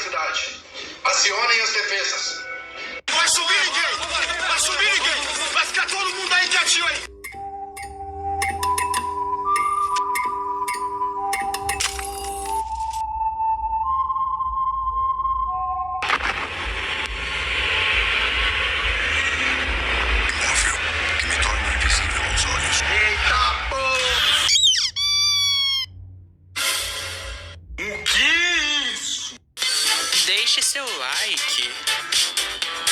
cidade. Acionem as defesas. Vai subir ninguém! Vai subir ninguém! Vai ficar todo mundo aí quietinho aí! Deixe seu like,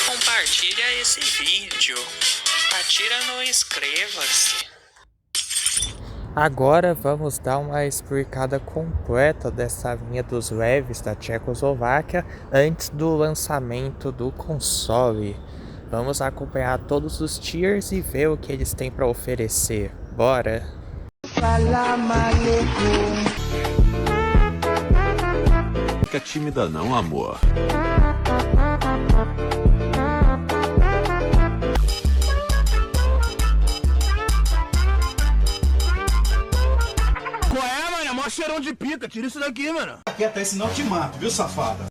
compartilha esse vídeo, atira no inscreva-se. Agora vamos dar uma explicada completa dessa linha dos leves da Tchecoslováquia antes do lançamento do console. Vamos acompanhar todos os tiers e ver o que eles têm para oferecer. Bora! Fica tímida não, amor. Qual é, mano? É mó cheirão de pica. Tira isso daqui, mano. Aqui até senão eu te mato, viu, safada?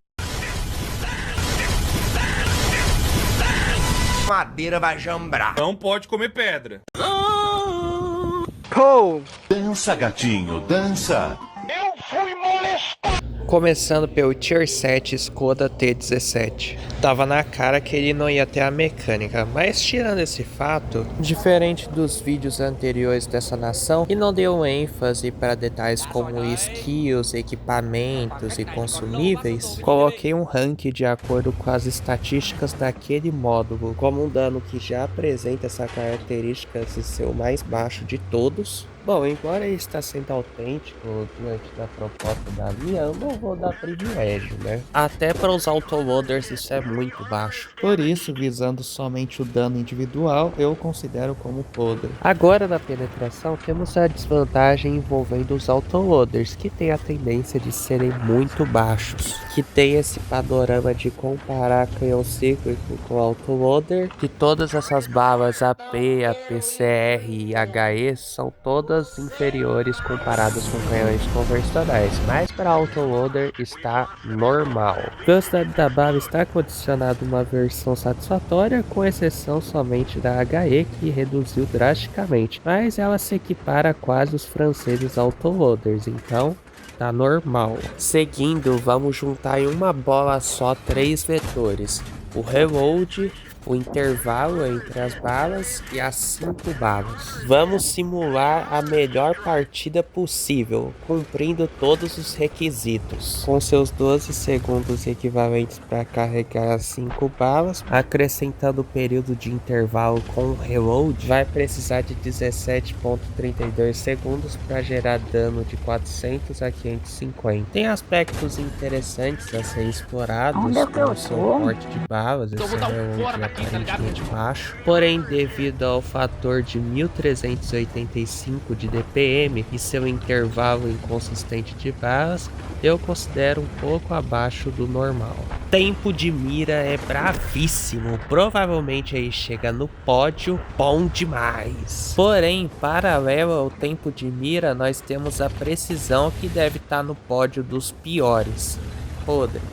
Madeira vai jambrar. Não pode comer pedra. Dança, gatinho, dança. Começando pelo Tier 7 Skoda T17. Tava na cara que ele não ia ter a mecânica, mas tirando esse fato, diferente dos vídeos anteriores dessa nação, que não deu ênfase para detalhes como skills, equipamentos e consumíveis, coloquei um rank de acordo com as estatísticas daquele módulo, como um dano que já apresenta essa característica de ser o mais baixo de todos. Bom, embora ele está sendo autêntico diante da proposta da linha, eu não vou dar privilégio, né? Até para os autoloaders isso é muito baixo. Por isso, visando somente o dano individual, eu considero como podre. Agora na penetração, temos a desvantagem envolvendo os autoloaders, que tem a tendência de serem muito baixos. Que tem esse panorama de comparar canhão cíclico com autoloader, que todas essas balas AP, APCR e HE são todas inferiores comparadas com canhões convencionais, mas para autoloader está normal. Velocidade da bala está condicionada a uma versão satisfatória, com exceção somente da HE, que reduziu drasticamente, mas ela se equipara a quase os franceses autoloaders, então tá normal. Seguindo, vamos juntar em uma bola só 3 vetores: o reload, o intervalo entre as balas e as 5 balas. Vamos simular a melhor partida possível, cumprindo todos os requisitos. Com seus 12 segundos equivalentes para carregar as 5 balas, acrescentando o período de intervalo com o reload, vai precisar de 17,32 segundos para gerar dano de 400 a 550. Tem aspectos interessantes a ser explorados, como o seu corte de balas, esse reload aparentemente baixo, porém devido ao fator de 1385 de DPM e seu intervalo inconsistente de balas, eu considero um pouco abaixo do normal. Tempo de mira é bravíssimo, provavelmente aí chega no pódio, bom demais. Porém, paralelo ao tempo de mira, nós temos a precisão, que deve estar no pódio dos piores.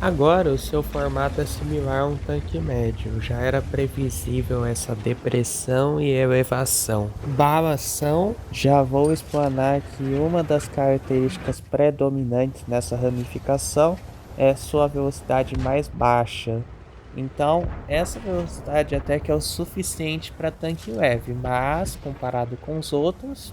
Agora o seu formato é similar a um tanque médio, já era previsível essa depressão e elevação. Balação, já vou explanar que uma das características predominantes nessa ramificação é sua velocidade mais baixa. Então, essa velocidade até que é o suficiente para tanque leve, mas comparado com os outros,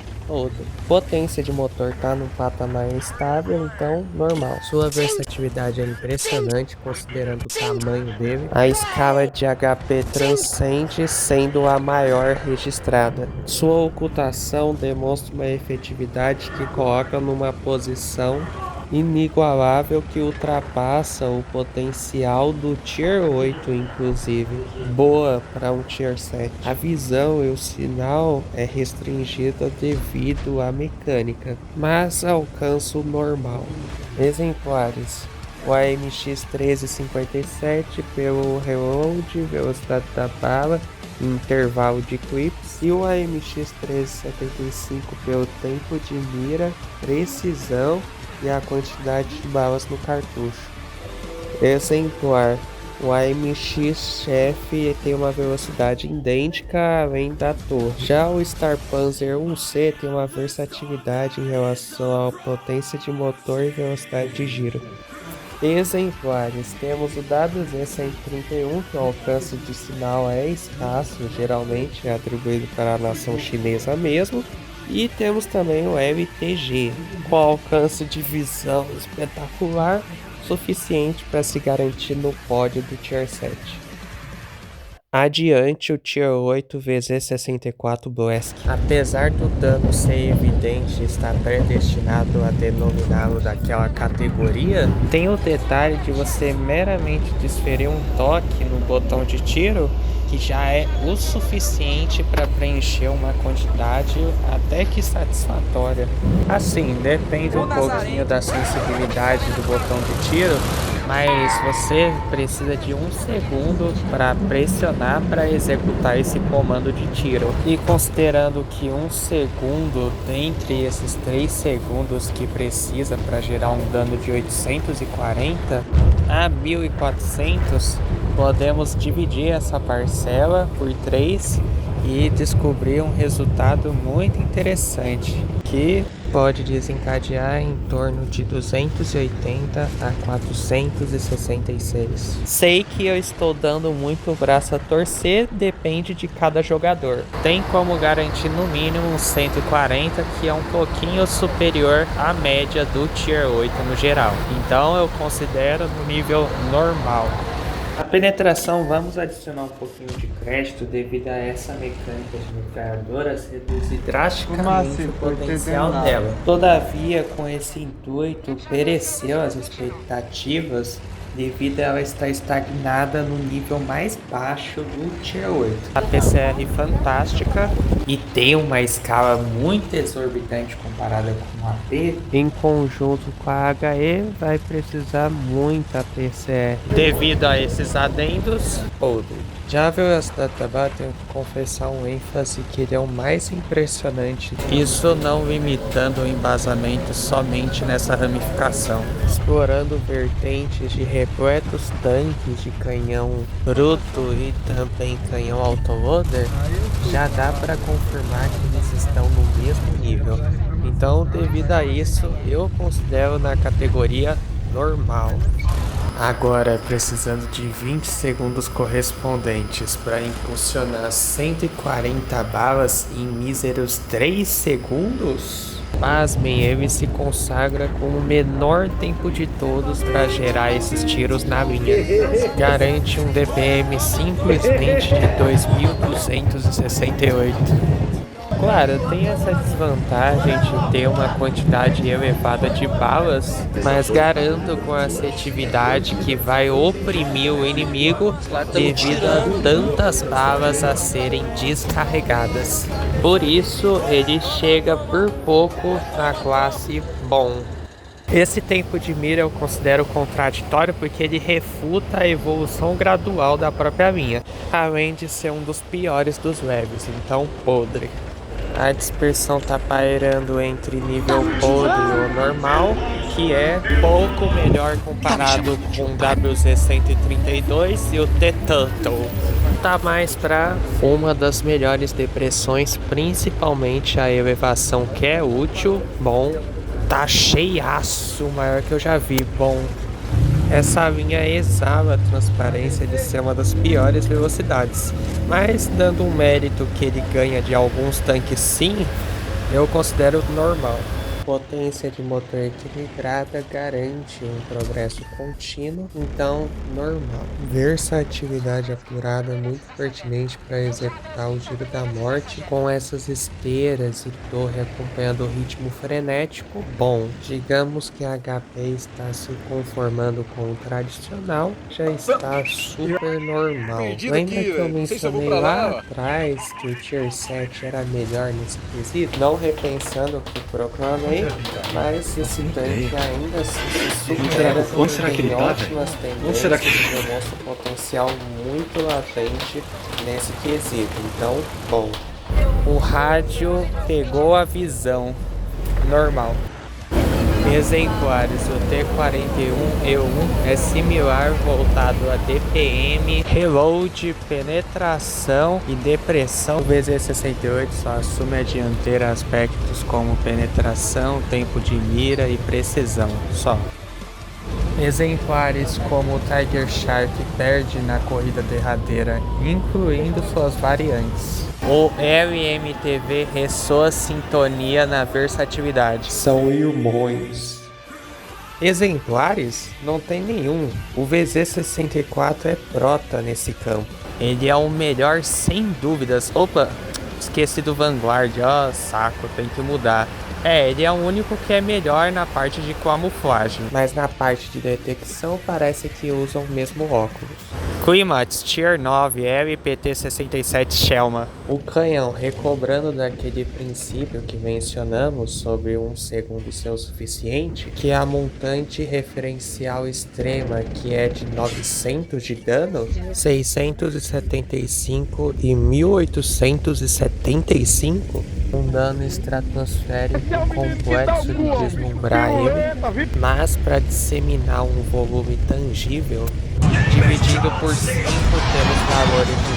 potência de motor está num patamar estável, então normal. Sua versatilidade é impressionante considerando o tamanho dele. A escala de HP transcende, sendo a maior registrada. Sua ocultação demonstra uma efetividade que coloca numa posição inigualável, que ultrapassa o potencial do Tier 8, inclusive. Boa para um Tier 7. A visão e o sinal é restringida devido à mecânica, mas alcança o normal. Exemplares: o AMX 1357 pelo reload, velocidade da bala e intervalo de clips, e o AMX 1375 pelo tempo de mira, precisão e a quantidade de balas no cartucho. Exemplar. O AMX Chef tem uma velocidade idêntica além da torre. Já o Star Panzer 1C tem uma versatilidade em relação à potência de motor e velocidade de giro. Exemplares. Temos o WZ-131, que o alcance de sinal é escasso, geralmente é atribuído para a nação chinesa mesmo. E temos também o MTG, com alcance de visão espetacular, suficiente para se garantir no pódio do Tier 7. Adiante o Tier 8 VZ-64 Blask. Apesar do dano ser evidente e estar predestinado a denominá-lo daquela categoria, tem o detalhe de você meramente desferir um toque no botão de tiro, que já é o suficiente para preencher uma quantidade até que satisfatória. Assim, depende um pouquinho da sensibilidade do botão de tiro, mas você precisa de 1 segundo para pressionar para executar esse comando de tiro. E considerando que 1 segundo dentre esses 3 segundos que precisa para gerar um dano de 840 a 1400, podemos dividir essa parcela por 3 e descobrir um resultado muito interessante, que pode desencadear em torno de 280 a 466. Sei que eu estou dando muito braço a torcer, depende de cada jogador. Tem como garantir no mínimo uns 140, que é um pouquinho superior à média do Tier 8 no geral. Então eu considero no nível normal. A penetração, vamos adicionar um pouquinho de crédito devido a essa mecânica de metralhadoras reduzir drasticamente o potencial dela. Todavia, com esse intuito, pereceu as expectativas devido a ela estar estagnada no nível mais baixo do Tier 8. A PCR fantástica e tem uma escala muito exorbitante comparada com a AP, em conjunto com a HE vai precisar muita PCR. Devido a esses adendos, já viu essa database, tenho que confessar um ênfase que ele é o mais impressionante. Isso não limitando o embasamento somente nessa ramificação. Explorando vertentes de repletos tanques de canhão bruto e também canhão autoloader, já dá para confirmar que eles estão no mesmo nível. Então, devido a isso, eu considero na categoria normal. Agora, precisando de 20 segundos correspondentes para impulsionar 140 balas em míseros 3 segundos? Pasmem, ele se consagra com o menor tempo de todos para gerar esses tiros na linha. Garante um DPM simplesmente de 2268. Claro, tem essa desvantagem de ter uma quantidade elevada de balas, mas garanto com a assertividade que vai oprimir o inimigo devido a tantas balas a serem descarregadas. Por isso, ele chega por pouco na classe bom. Esse tempo de mira eu considero contraditório porque ele refuta a evolução gradual da própria linha, além de ser um dos piores dos leves, então podre. A dispersão tá pairando entre nível podre ou normal, que é pouco melhor comparado com o WZ-132 e o T-Turtle. Tá mais para uma das melhores depressões, principalmente a elevação que é útil. Bom, tá cheiaço, o maior que eu já vi. Bom, essa linha exala a transparência de ser uma das piores velocidades, mas dando um mérito que ele ganha de alguns tanques sim, eu considero normal. Potência de motor equilibrada garante um progresso contínuo, então normal. Versatilidade apurada muito pertinente para executar o giro da morte com essas esteiras e torre acompanhando o ritmo frenético. Bom, digamos que a HP está se conformando com o tradicional, já está super normal. Lembra que eu mencionei lá atrás que o Tier 7 era melhor nesse quesito? Não repensando o que proclamei, mas esse tanque ainda assim supera, tem ótimas tendências e demonstra um potencial muito latente nesse quesito. Então, bom, o rádio pegou a visão normal. Exemplares, o T41E1 é similar voltado a DPM, reload, penetração e depressão. O VZ68 só assume a dianteira aspectos como penetração, tempo de mira e precisão, só. Exemplares como o Tiger Shark perde na corrida derradeira, incluindo suas variantes. O LMTV ressoa sintonia na versatilidade. São irmãos. Exemplares? Não tem nenhum. O VZ64 é prota nesse campo. Ele é o melhor sem dúvidas. Opa, esqueci do Vanguard. Ó, saco, tem que mudar. Ele é o único que é melhor na parte de camuflagem, mas na parte de detecção parece que usam o mesmo óculos. Climax Tier 9 LPT-67 Shelma. O canhão, recobrando daquele princípio que mencionamos sobre 1 segundo ser o suficiente, que é a montante referencial extrema, que é de 900 de dano, 675 e 1875, um dano estratosférico complexo de deslumbrar ele, mas para disseminar um volume tangível, dividido por 5 temos valores de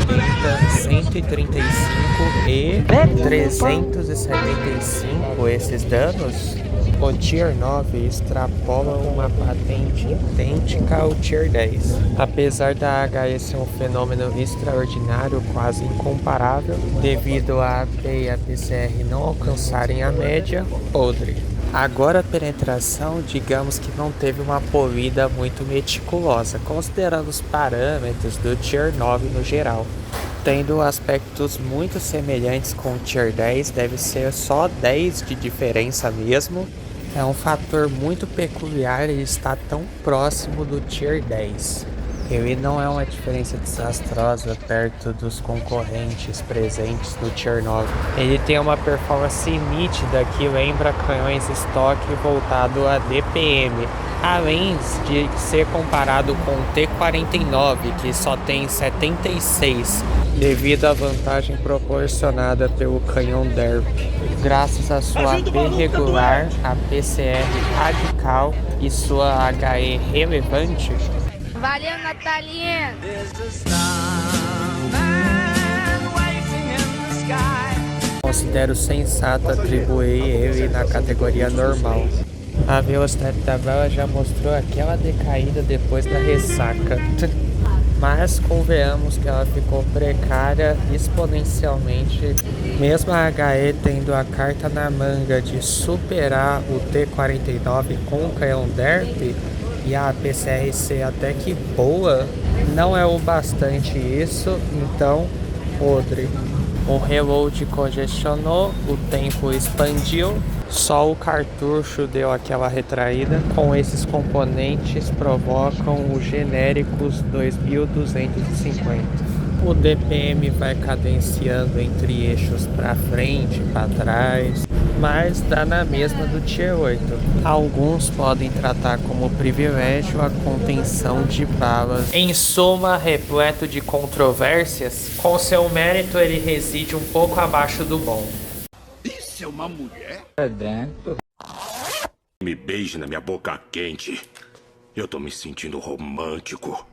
180, 135 e 375. Esses danos, o Tier 9 extrapola uma patente idêntica ao Tier 10. Apesar da HE ser um fenômeno extraordinário, quase incomparável, devido a AP e a PCR não alcançarem a média, podre. Agora a penetração, digamos que não teve uma polida muito meticulosa, considerando os parâmetros do Tier 9 no geral. Tendo aspectos muito semelhantes com o Tier 10, deve ser só 10 de diferença mesmo. É um fator muito peculiar ele estar tão próximo do Tier 10. Ele não é uma diferença desastrosa perto dos concorrentes presentes no Tier 9. Ele tem uma performance nítida que lembra canhões estoque voltado a DPM, além de ser comparado com o T49, que só tem 76, devido à vantagem proporcionada pelo canhão DERP. Graças à sua AP regular, a PCR radical e sua HE relevante. Valeu, Natalinha! Considero sensato atribuir ele na categoria normal. A velocidade da bala já mostrou aquela decaída depois da ressaca. Mas convenhamos que ela ficou precária exponencialmente, mesmo a HE tendo a carta na manga de superar o T49 com o canhão DERP, e a PCR ser até que boa, não é o bastante isso, então podre. O reload congestionou, o tempo expandiu, só o cartucho deu aquela retraída. Com esses componentes provocam os genéricos 2250. O DPM vai cadenciando entre eixos para frente e para trás, mas dá na mesma do Tier 8. Alguns podem tratar como privilégio a contenção de balas. Em suma, repleto de controvérsias, com seu mérito ele reside um pouco abaixo do bom. Isso é uma mulher? Me beije na minha boca quente. Eu tô me sentindo romântico.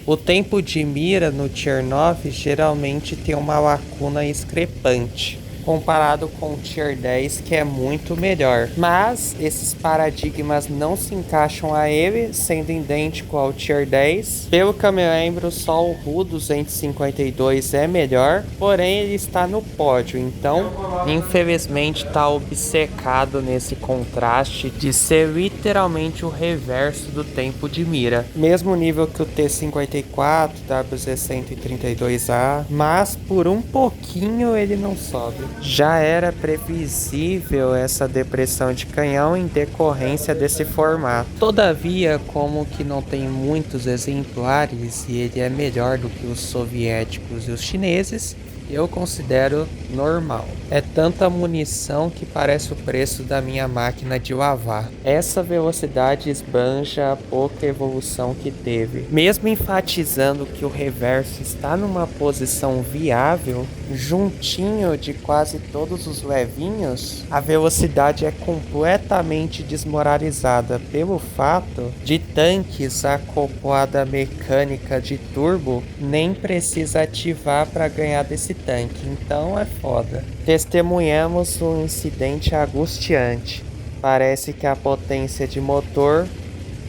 O tempo de mira no Tier 9 geralmente tem uma lacuna discrepante, comparado com o Tier 10, que é muito melhor. Mas esses paradigmas não se encaixam a ele, sendo idêntico ao Tier 10. Pelo que eu me lembro, só o RU 252 é melhor, porém ele está no pódio, então infelizmente está obcecado nesse contraste de ser literalmente o reverso do tempo de mira. Mesmo nível que o T54, WZ132A, mas por um pouquinho ele não sobe. Já era previsível essa depressão de canhão em decorrência desse formato. Todavia, como que não tem muitos exemplares e ele é melhor do que os soviéticos e os chineses, eu considero normal. É tanta munição que parece o preço da minha máquina de lavar. Essa velocidade esbanja a pouca evolução que teve. Mesmo enfatizando que o reverso está numa posição viável, juntinho de quase todos os levinhos, a velocidade é completamente desmoralizada pelo fato de tanques acoplada à mecânica de turbo nem precisa ativar para ganhar desse tanque, então é foda. Testemunhamos um incidente angustiante. Parece que a potência de motor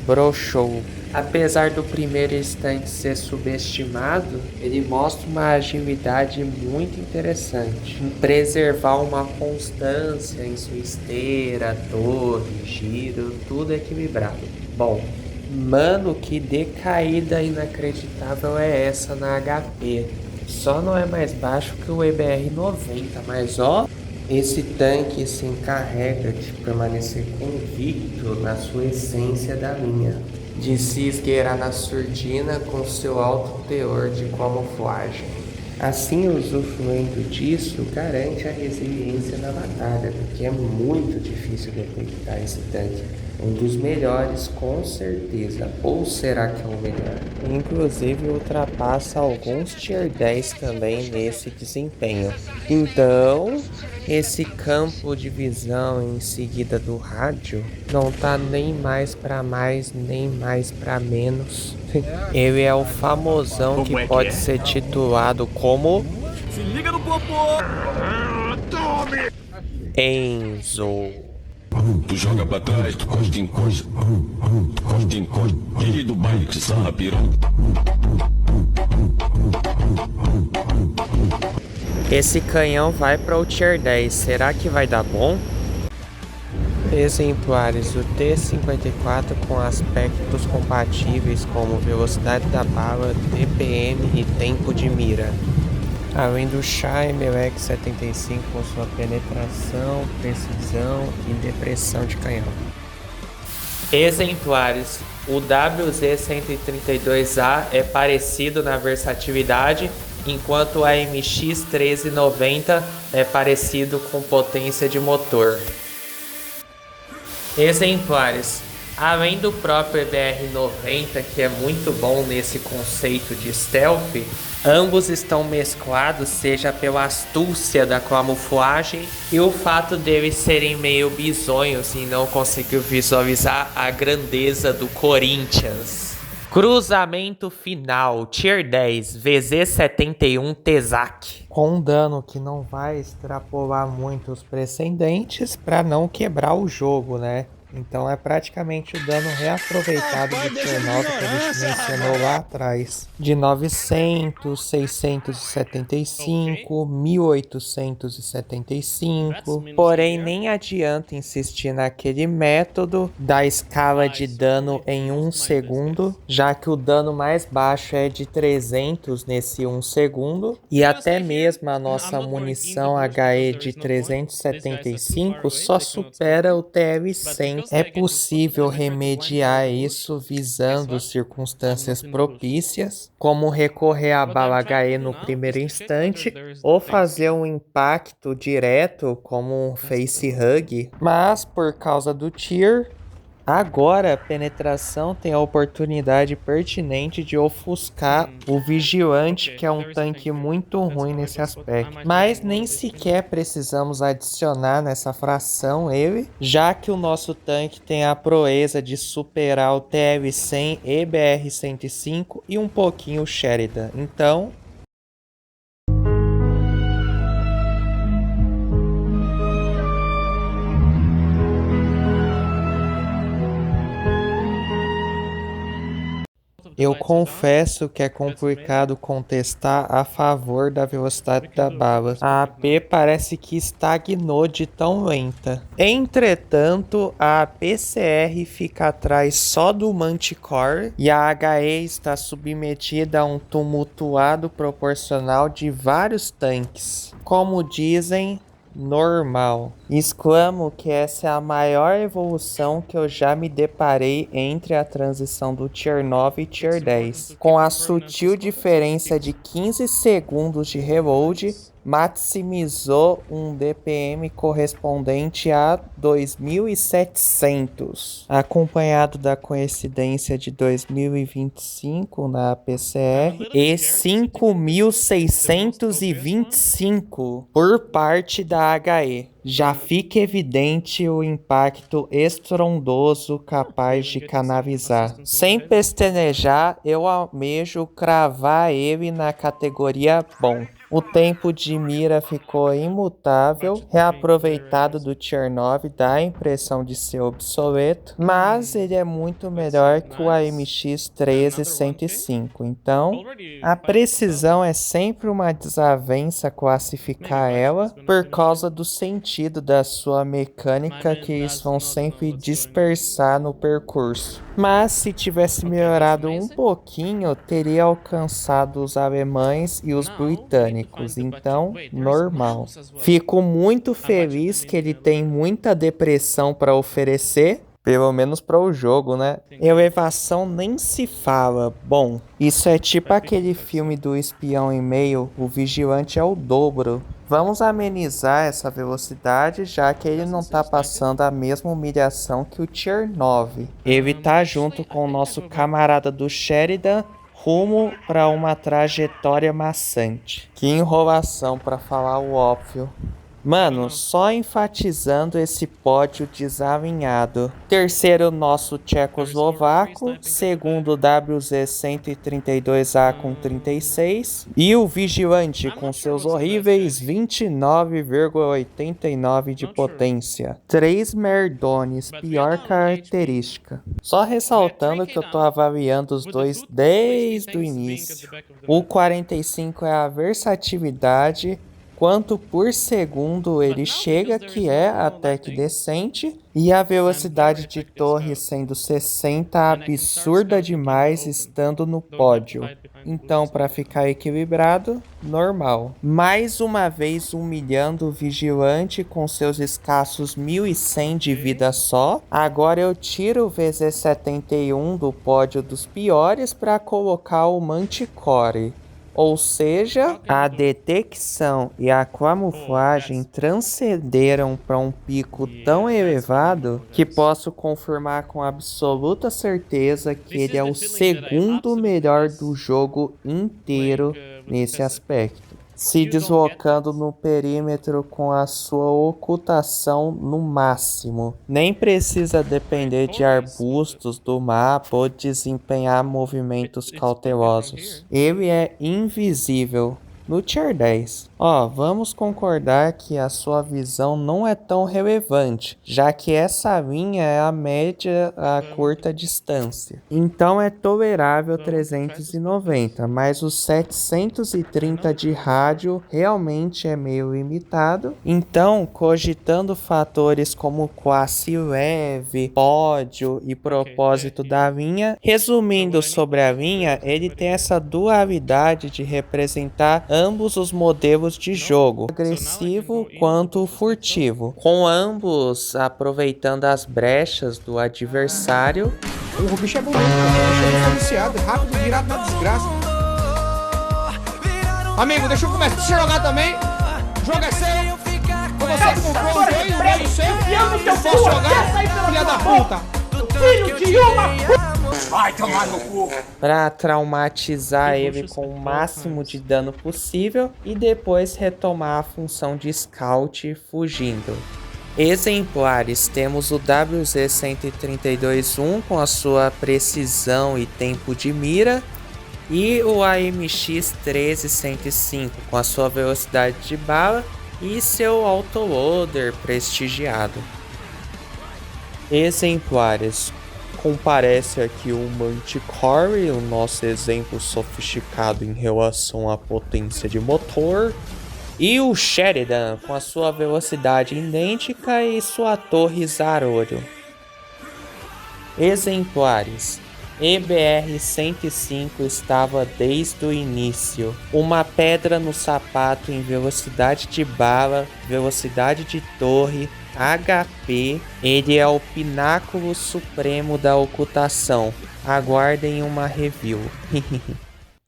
broxou. Apesar do primeiro instante ser subestimado, ele mostra uma agilidade muito interessante em preservar uma constância em sua esteira, torre, giro, tudo equilibrado. Bom, mano, que decaída inacreditável é essa na HP. Só não é mais baixo que o EBR-90, mas ó, esse tanque se encarrega de permanecer convicto na sua essência da linha, de se esgueirar na surdina com seu alto teor de camuflagem. Assim, usufruindo disso, garante a resiliência na batalha, porque é muito difícil detectar esse tanque. Um dos melhores, com certeza. Ou será que é o melhor? Inclusive, ultrapassa alguns Tier 10 também nesse desempenho. Então, esse campo de visão em seguida do rádio não tá nem mais pra mais, nem mais pra menos. Ele é o famosão que pode ser titulado como... Se liga no popô! Enzo. Tu joga pra trás, tu costa em coisa. Tu costa em coisa. Ele do bike, sabe? Esse canhão vai para o Tier 10. Será que vai dar bom? Exemplares do T-54 com aspectos compatíveis como velocidade da bala, DPM e tempo de mira. Além do Chaimel X75 com sua penetração, precisão e depressão de canhão. Exemplares. O WZ-132A é parecido na versatilidade, enquanto o AMX 1390 é parecido com potência de motor. Exemplares. Além do próprio EBR-90, que é muito bom nesse conceito de stealth, ambos estão mesclados, seja pela astúcia da camuflagem e o fato deles serem meio bizonhos e não conseguir visualizar a grandeza do Corinthians. Cruzamento final, Tier 10, VZ-71 Tezac. Com um dano que não vai extrapolar muito os precedentes para não quebrar o jogo, né? Então é praticamente o dano reaproveitado do Tier 9 que a gente mencionou lá atrás. De 900, 675, 1875. Porém, nem adianta insistir naquele método da escala de dano em 1 segundo, já que o dano mais baixo é de 300 nesse 1 segundo. E até mesmo a nossa munição HE de 375 só supera o TL-100. É possível remediar isso visando circunstâncias propícias, como recorrer à bala HE no primeiro instante, ou fazer um impacto direto como um facehug, mas por causa do tier, agora a penetração tem a oportunidade pertinente de ofuscar o Vigilante, que é um tanque muito ruim nesse aspecto. Mas nem sequer precisamos adicionar nessa fração ele, já que o nosso tanque tem a proeza de superar o TL-100, EBR-105 e um pouquinho o Sheridan. Então... eu confesso que é complicado contestar a favor da velocidade da bala. A AP parece que estagnou de tão lenta. Entretanto, a APCR fica atrás só do Manticore e a HE está submetida a um tumultuado proporcional de vários tanques. Como dizem, normal. Exclamo que essa é a maior evolução que eu já me deparei entre a transição do Tier 9 e Tier 10. Com a sutil diferença de 15 segundos de reload, maximizou um DPM correspondente a 2.700, acompanhado da coincidência de 2025 na PCR e 5.625 por parte da HE. Já fica evidente o impacto estrondoso capaz de canalizar. Sem pestanejar, eu almejo cravar ele na categoria bom. O tempo de mira ficou imutável, reaproveitado do Tier 9 dá a impressão de ser obsoleto, mas ele é muito melhor que o AMX 13105, então a precisão é sempre uma desavença classificar ela por causa do sentido da sua mecânica que eles vão sempre dispersar no percurso. Mas se tivesse melhorado um pouquinho, teria alcançado os alemães e os britânicos, então normal. Fico muito feliz que ele tem muita depressão para oferecer, pelo menos para o jogo, né? Elevação nem se fala. Bom, isso é tipo aquele filme do espião em meio, o vigilante é o dobro. Vamos amenizar essa velocidade, já que ele não tá passando a mesma humilhação que o Tier 9. Ele tá junto com o nosso camarada do Sheridan, rumo para uma trajetória maçante. Que enrolação para falar o óbvio. Mano, só enfatizando esse pódio desalinhado. Terceiro, nosso tchecoslovaco. Segundo, WZ-132A com 36. E o Vigilante com seus horríveis 29,89 de potência. 3 merdones, pior característica. Só ressaltando que eu tô avaliando os dois desde o início. O 45 é a versatilidade. Quanto por segundo ele chega, que é até que decente, e a velocidade de torre sendo 60 absurda demais estando no pódio. Então, para ficar equilibrado, normal. Mais uma vez humilhando o Vigilante com seus escassos 1.100 de vida só. Agora eu tiro o VZ-71 do pódio dos piores para colocar o Manticore. Ou seja, a detecção e a camuflagem transcenderam para um pico tão elevado que posso confirmar com absoluta certeza que ele é o segundo melhor do jogo inteiro nesse aspecto. Se deslocando no perímetro com a sua ocultação no máximo. Nem precisa depender de arbustos do mapa ou desempenhar movimentos cautelosos. Ele é invisível. No Tier 10. Vamos concordar que a sua visão não é tão relevante, já que essa linha é a média a curta distância. Então é tolerável 390, mas os 730 de rádio realmente é meio limitado. Então, cogitando fatores como classe leve, pódio e propósito da linha, resumindo sobre a linha, ele tem essa dualidade de representar ambos os modelos de jogo, agressivo quanto furtivo, com ambos aproveitando as brechas do adversário. O bicho é bom mesmo, o bicho é viciado, rápido, virado na desgraça. Amigo, deixa eu começar. Deixa eu jogar também. Joga sério. Com você que comprou o jogo, o jogo sempre. Eu posso jogar, filha da puta. Filho de uma puta. Vai tomar no cu. Pra traumatizar ele com o máximo de dano possível e depois retomar a função de scout fugindo. Exemplares, temos o WZ-132-1 com a sua precisão e tempo de mira e o AMX 13105 com a sua velocidade de bala e seu autoloader prestigiado. Exemplares, comparece aqui o Manticore, o nosso exemplo sofisticado em relação à potência de motor, e o Sheridan com a sua velocidade idêntica e sua torre Zarolho. Exemplares, EBR-105 estava desde o início, uma pedra no sapato em velocidade de bala, velocidade de torre, HP, ele é o pináculo supremo da ocultação. Aguardem uma review.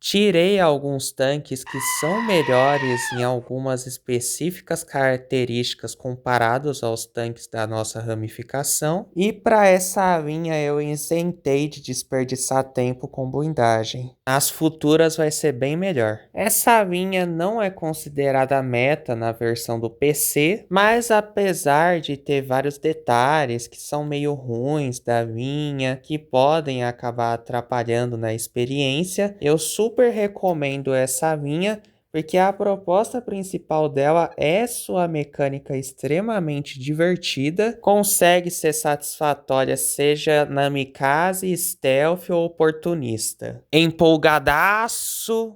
Tirei alguns tanques que são melhores em algumas específicas características comparados aos tanques da nossa ramificação. E para essa linha eu isentei de desperdiçar tempo com blindagem. Nas futuras vai ser bem melhor. Essa linha não é considerada meta na versão do PC, mas apesar de ter vários detalhes que são meio ruins da linha, que podem acabar atrapalhando na experiência, eu super recomendo essa linha, porque a proposta principal dela é sua mecânica extremamente divertida, consegue ser satisfatória seja na kamikaze, stealth ou oportunista. Empolgadaço!